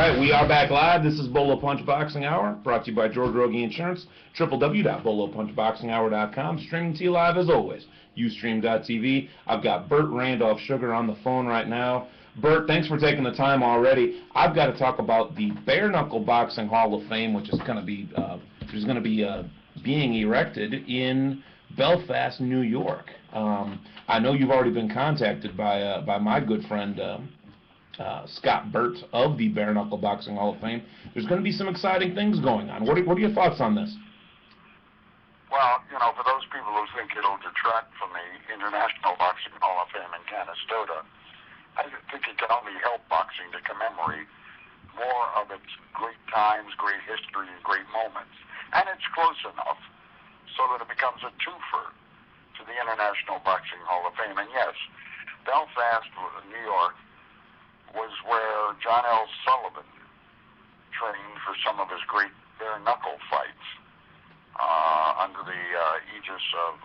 right, we are back live. This is Bolo Punch Boxing Hour, brought to you by George Rogie Insurance, www.bolopunchboxinghour.com, streaming to you live as always, Ustream.tv. I've got Bert Randolph Sugar on the phone right now. Bert, thanks for taking the time already. I've got to talk about the Bareknuckle Boxing Hall of Fame, which is going to be being erected in Belfast, New York. I know you've already been contacted by my good friend Scott Burt of the Bareknuckle Boxing Hall of Fame. There's going to be some exciting things going on. What are your thoughts on this? Well, you know, for those people who think it'll detract from the International Boxing Hall of Fame in Canastota, I think it can only help boxing to commemorate more of its great times, great history, and great moments. And it's close enough so that it becomes a twofer to the International Boxing Hall of Fame. And yes, Belfast, New York, was where John L. Sullivan trained for some of his great bare-knuckle fights under the aegis of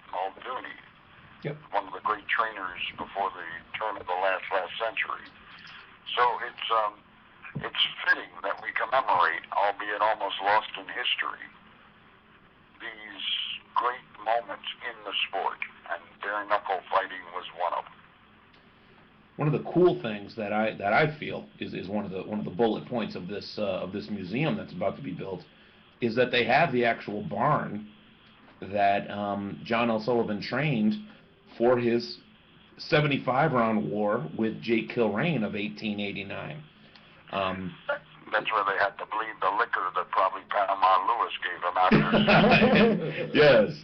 Muldoon, one of the great trainers before the turn of the last century. So it's fitting that we commemorate, albeit almost lost in history, these great moments in the sport, and bare-knuckle fighting was one of them. One of the cool things that I feel is one of the bullet points of this museum that's about to be built is that they have the actual barn that John L. Sullivan trained for his 75-round war with Jake Kilrain of 1889. That's where they had to bleed the liquor that probably Panama Lewis gave him after. Yes.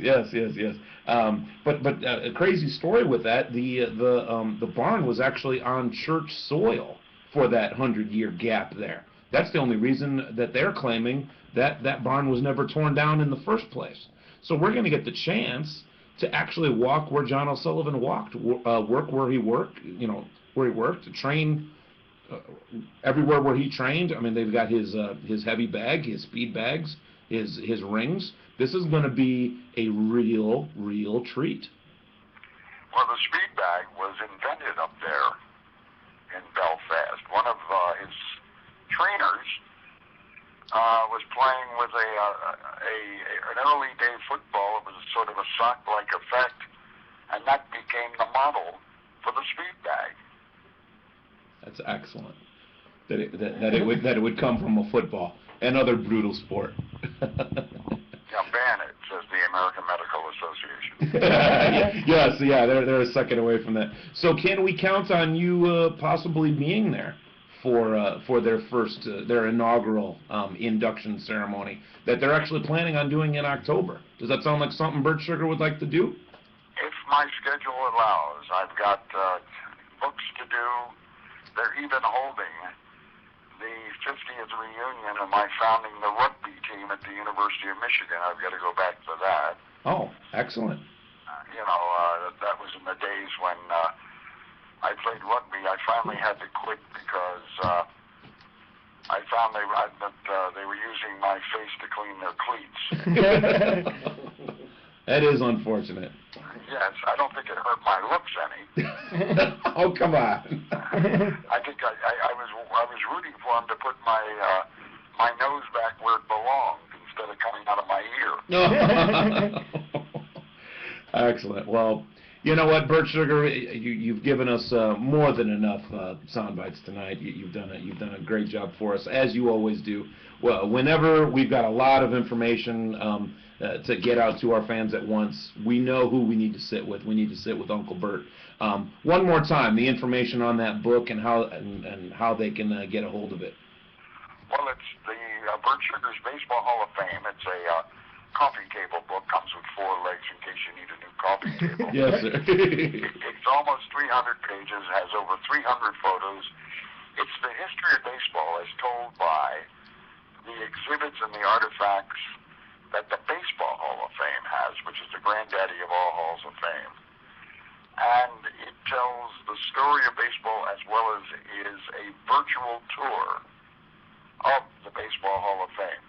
But a crazy story with that. The barn was actually on church soil for that 100-year gap there. That's the only reason that they're claiming that barn was never torn down in the first place. So we're going to get the chance to actually walk where John L. Sullivan walked, work where he worked, to train. Everywhere where he trained. I mean, they've got his heavy bag, his speed bags, his rings. This is going to be a real treat. Well, the speed bag was invented up there in Belfast. One of his trainers was playing with an early day football. It was sort of a sock-like effect, and that became the model for the speed bag. That's excellent. That it would come from a football, another brutal sport. Yeah, ban it, says the American Medical Association. Yes, they're a second away from that. So can we count on you possibly being there for their inaugural induction ceremony that they're actually planning on doing in October? Does that sound like something Bert Sugar would like to do? If my schedule allows, I've got books to do. They're even holding the 50th reunion of my founding the rugby team at the University of Michigan. I've got to go back to that. Oh, excellent. That was in the days when I played rugby. I finally had to quit because I found that they were using my face to clean their cleats. That is unfortunate. Yes, I don't think it hurt my looks any. Oh, come on. I think I was rooting for him to put my nose back where it belonged instead of coming out of my ear. Excellent. Well, you know what, Bert Sugar, you've given us more than enough sound bites tonight. You've done a great job for us, as you always do. Well, whenever we've got a lot of information to get out to our fans at once, we know who we need to sit with. We need to sit with Uncle Bert. One more time, the information on that book and how they can get a hold of it. Well, it's the Bert Sugar's Baseball Hall of Fame. It's a coffee table book. Comes with 4 legs in case you need a new coffee table. Yes, sir. It's almost 300 pages. Has over 300 photos. It's the history of baseball as told by the exhibits and the artifacts that the Baseball Hall of Fame has, which is the granddaddy of all halls of fame. And it tells the story of baseball as well as is a virtual tour of the Baseball Hall of Fame.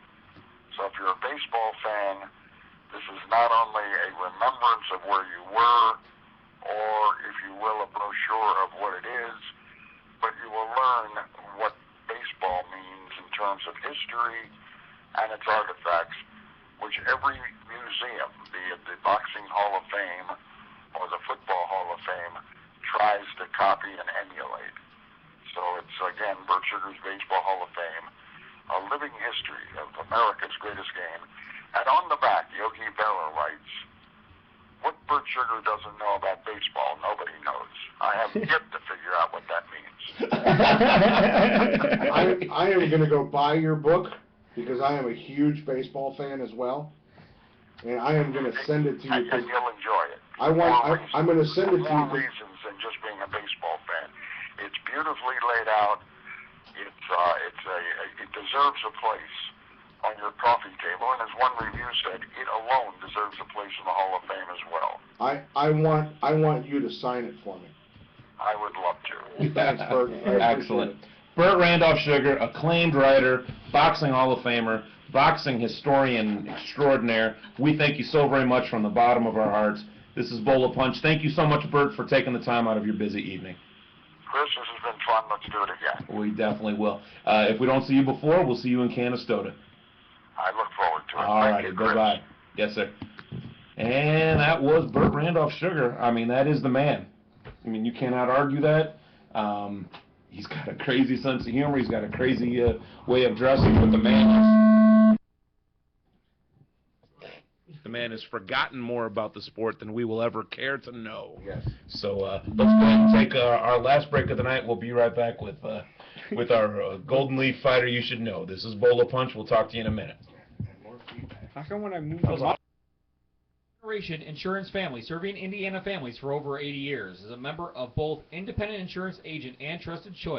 So if you're a baseball fan, this is not only a remembrance of where you were, or if you will, a brochure of what it is, but you will learn what terms of history and its artifacts, which every museum, be it the Boxing Hall of Fame or the Football Hall of Fame, tries to copy and emulate. So it's, again, Bert Sugar's Baseball Hall of Fame, a living history of America's greatest game. And on the back, Yogi Berra writes, what Bert Sugar doesn't know about baseball, nobody knows. I have yet to figure out what that means. I am going to go buy your book because I am a huge baseball fan as well, and I am going to send it to you. And you'll enjoy it. I'm going to send it to you. For more reasons than just being a baseball fan. It's beautifully laid out. It deserves a place on your coffee table, and as one review said, it alone deserves a place in the Hall of Fame as well. I want you to sign it for me. I would love to. Thanks, Bert. Excellent. Bert Randolph Sugar, acclaimed writer, Boxing Hall of Famer, boxing historian extraordinaire. We thank you so very much from the bottom of our hearts. This is Bolo Punch. Thank you so much, Bert, for taking the time out of your busy evening. Chris, this has been fun. Let's do it again. We definitely will. If we don't see you before, we'll see you in Canastota. I look forward to it. All righty, bye-bye. Yes, sir. And that was Bert Randolph Sugar. I mean, that is the man. I mean, you cannot argue that. He's got a crazy sense of humor. He's got a crazy way of dressing, but the man has forgotten more about the sport than we will ever care to know. Yes. So let's go ahead and take our last break of the night. We'll be right back with our Golden Leaf fighter you should know. This is Bolo Punch. We'll talk to you in a minute. How come when I moved Generation Insurance Family, serving Indiana families for over 80 years, is a member of both Independent Insurance Agent and Trusted Choice.